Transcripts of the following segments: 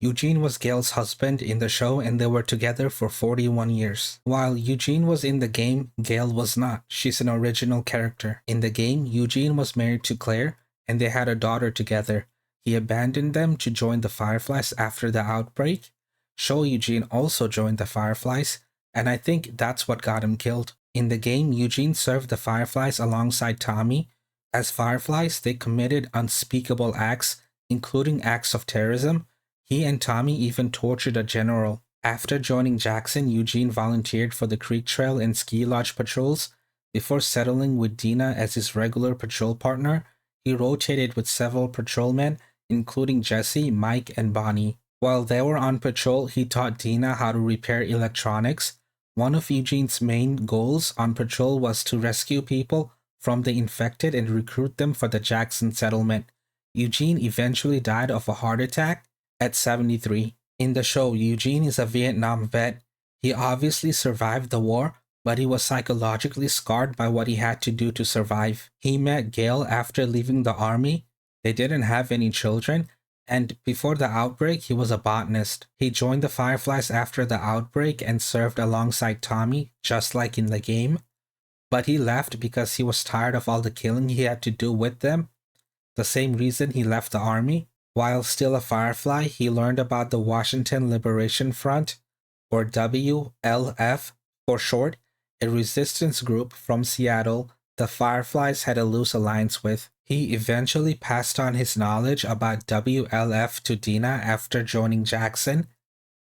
Eugene was Gail's husband in the show and they were together for 41 years. While Eugene was in the game, Gail was not. She's an original character. In the game, Eugene was married to Claire and they had a daughter together. He abandoned them to join the Fireflies after the outbreak. Show Eugene also joined the Fireflies, and I think that's what got him killed. In the game, Eugene served the Fireflies alongside Tommy. As Fireflies, they committed unspeakable acts, including acts of terrorism. He and Tommy even tortured a general. After joining Jackson, Eugene volunteered for the Creek Trail and Ski Lodge patrols. Before settling with Dina as his regular patrol partner, he rotated with several patrolmen, including Jesse, Mike, and Bonnie. While they were on patrol, he taught Dina how to repair electronics. One of Eugene's main goals on patrol was to rescue people from the infected and recruit them for the Jackson settlement. Eugene eventually died of a heart attack at 73. In the show, Eugene is a Vietnam vet. He obviously survived the war, but he was psychologically scarred by what he had to do to survive. He met Gail after leaving the army. They didn't have any children, and before the outbreak, he was a botanist. He joined the Fireflies after the outbreak and served alongside Tommy, just like in the game. But he left because he was tired of all the killing he had to do with them, the same reason he left the army. While still a Firefly, he learned about the Washington Liberation Front, or WLF for short, a resistance group from Seattle the Fireflies had a loose alliance with. He eventually passed on his knowledge about WLF to Dina after joining Jackson.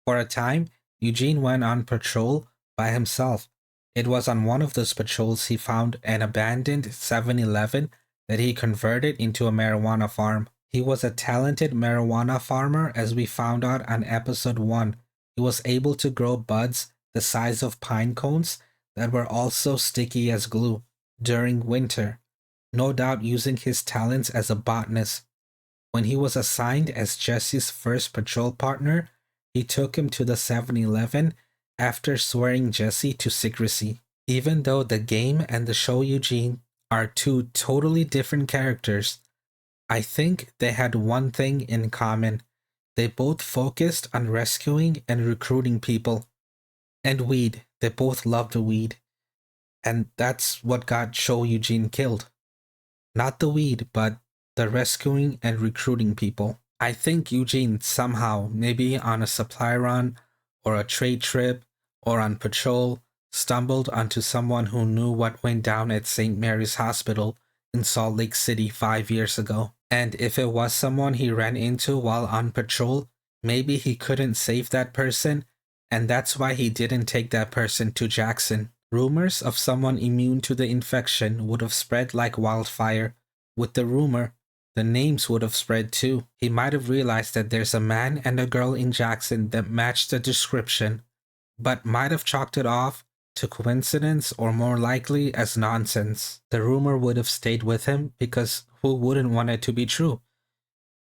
For a time, Eugene went on patrol by himself. It was on one of those patrols he found an abandoned 7-Eleven that he converted into a marijuana farm. He was a talented marijuana farmer, as we found out on episode 1. He was able to grow buds the size of pine cones that were also sticky as glue during winter, no doubt using his talents as a botanist. When he was assigned as Jesse's first patrol partner, he took him to the 7-Eleven after swearing Jesse to secrecy. Even though the game and the show Eugene are two totally different characters, I think they had one thing in common. They both focused on rescuing and recruiting people. And weed. They both loved weed. And that's what got Show Eugene killed. Not the weed, but the rescuing and recruiting people. I think Eugene somehow, maybe on a supply run, or a trade trip, or on patrol, stumbled onto someone who knew what went down at St. Mary's Hospital in Salt Lake City 5 years ago. And if it was someone he ran into while on patrol, maybe he couldn't save that person, and that's why he didn't take that person to Jackson. Rumors of someone immune to the infection would have spread like wildfire. With the rumor, the names would have spread too. He might have realized that there's a man and a girl in Jackson that matched the description, but might have chalked it off to coincidence or more likely as nonsense. The rumor would have stayed with him because who wouldn't want it to be true?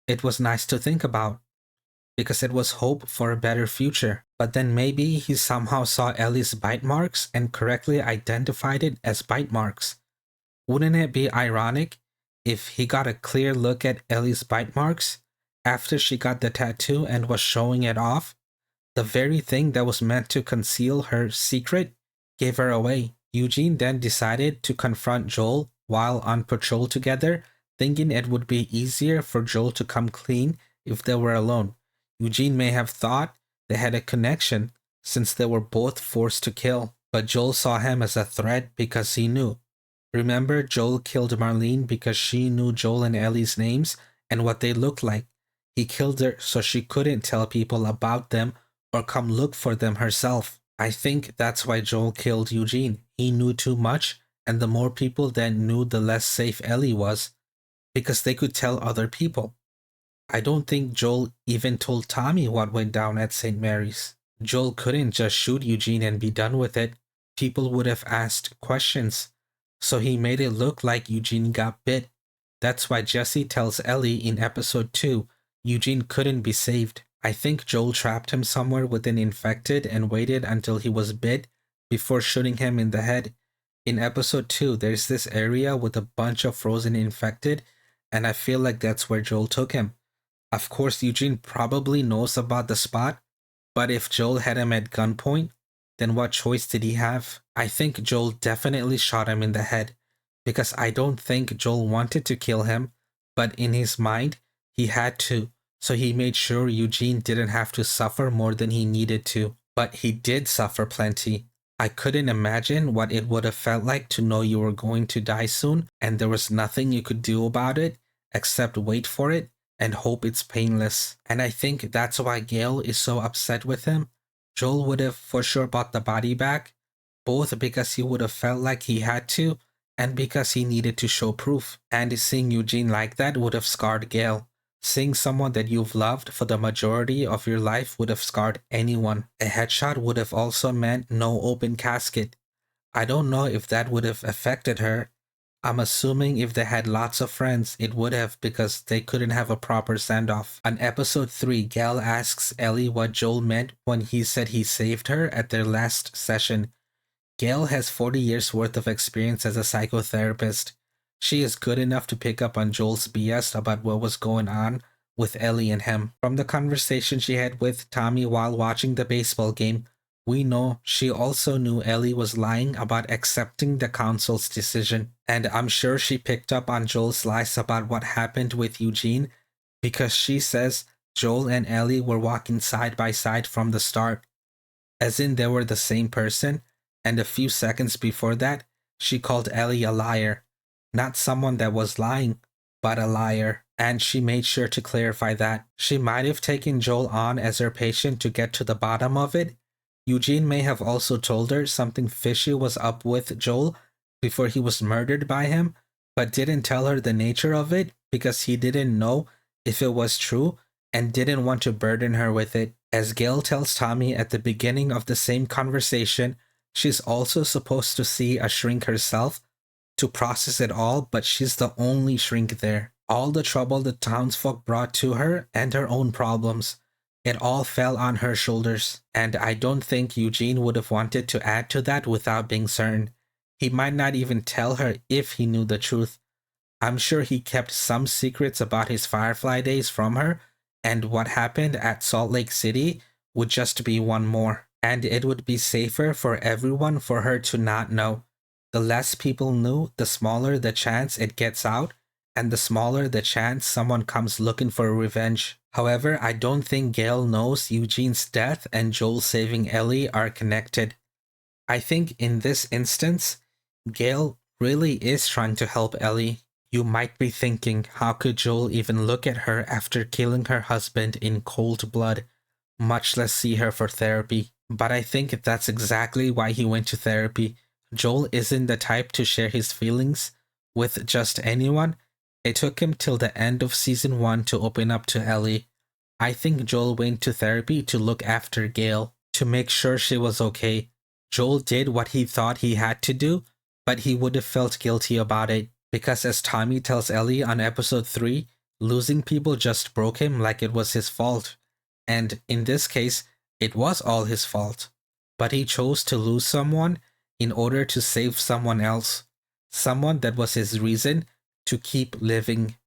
It was nice to think about because it was hope for a better future. But then maybe he somehow saw Ellie's bite marks and correctly identified it as bite marks. Wouldn't it be ironic if he got a clear look at Ellie's bite marks after she got the tattoo and was showing it off? The very thing that was meant to conceal her secret gave her away. Eugene then decided to confront Joel while on patrol together, thinking it would be easier for Joel to come clean if they were alone. Eugene may have thought they had a connection since they were both forced to kill, but Joel saw him as a threat because he knew. Remember, Joel killed Marlene because she knew Joel and Ellie's names and what they looked like. He killed her so she couldn't tell people about them or come look for them herself. I think that's why Joel killed Eugene. He knew too much, and the more people that knew, the less safe Ellie was, because they could tell other people. I don't think Joel even told Tommy what went down at St. Mary's. Joel couldn't just shoot Eugene and be done with it. People would have asked questions. So he made it look like Eugene got bit. That's why Jesse tells Ellie in episode 2 Eugene couldn't be saved. I think Joel trapped him somewhere with an infected and waited until he was bit before shooting him in the head. In episode 2, there's this area with a bunch of frozen infected, and I feel like that's where Joel took him. Of course, Eugene probably knows about the spot, but if Joel had him at gunpoint, then what choice did he have? I think Joel definitely shot him in the head, because I don't think Joel wanted to kill him, but in his mind, he had to, so he made sure Eugene didn't have to suffer more than he needed to. But he did suffer plenty. I couldn't imagine what it would have felt like to know you were going to die soon and there was nothing you could do about it except wait for it and hope it's painless. And I think that's why Gail is so upset with him. Joel would have for sure bought the body back, both because he would have felt like he had to and because he needed to show proof. And seeing Eugene like that would have scarred Gail. Seeing someone that you've loved for the majority of your life would have scarred anyone. A headshot would have also meant no open casket. I don't know if that would have affected her. I'm assuming if they had lots of friends, it would have because they couldn't have a proper send-off. On episode 3, Gail asks Ellie what Joel meant when he said he saved her at their last session. Gail has 40 years worth of experience as a psychotherapist. She is good enough to pick up on Joel's BS about what was going on with Ellie and him. From the conversation she had with Tommy while watching the baseball game, we know she also knew Ellie was lying about accepting the council's decision. And I'm sure she picked up on Joel's lies about what happened with Eugene because she says Joel and Ellie were walking side by side from the start, as in they were the same person, and a few seconds before that, she called Ellie a liar. Not someone that was lying, but a liar. And she made sure to clarify that. She might have taken Joel on as her patient to get to the bottom of it. Eugene may have also told her something fishy was up with Joel before he was murdered by him, but didn't tell her the nature of it because he didn't know if it was true and didn't want to burden her with it. As Gail tells Tommy at the beginning of the same conversation, she's also supposed to see a shrink herself to process it all, but she's the only shrink there. All the trouble the townsfolk brought to her and her own problems, it all fell on her shoulders. And I don't think Eugene would have wanted to add to that without being certain. He might not even tell her if he knew the truth. I'm sure he kept some secrets about his Firefly days from her, and what happened at Salt Lake City would just be one more. And it would be safer for everyone for her to not know. The less people knew, the smaller the chance it gets out, and the smaller the chance someone comes looking for revenge. However, I don't think Gail knows Eugene's death and Joel saving Ellie are connected. I think in this instance, Gail really is trying to help Ellie. You might be thinking, how could Joel even look at her after killing her husband in cold blood, much less see her for therapy? But I think that's exactly why he went to therapy. Joel isn't the type to share his feelings with just anyone. It took him till the end of season 1 to open up to Ellie. I think Joel went to therapy to look after Gail, to make sure she was okay. Joel did what he thought he had to do, but he would have felt guilty about it, because as Tommy tells Ellie on episode 3, losing people just broke him like it was his fault. And in this case, it was all his fault. But he chose to lose someone in order to save someone else. Someone that was his reason to keep living.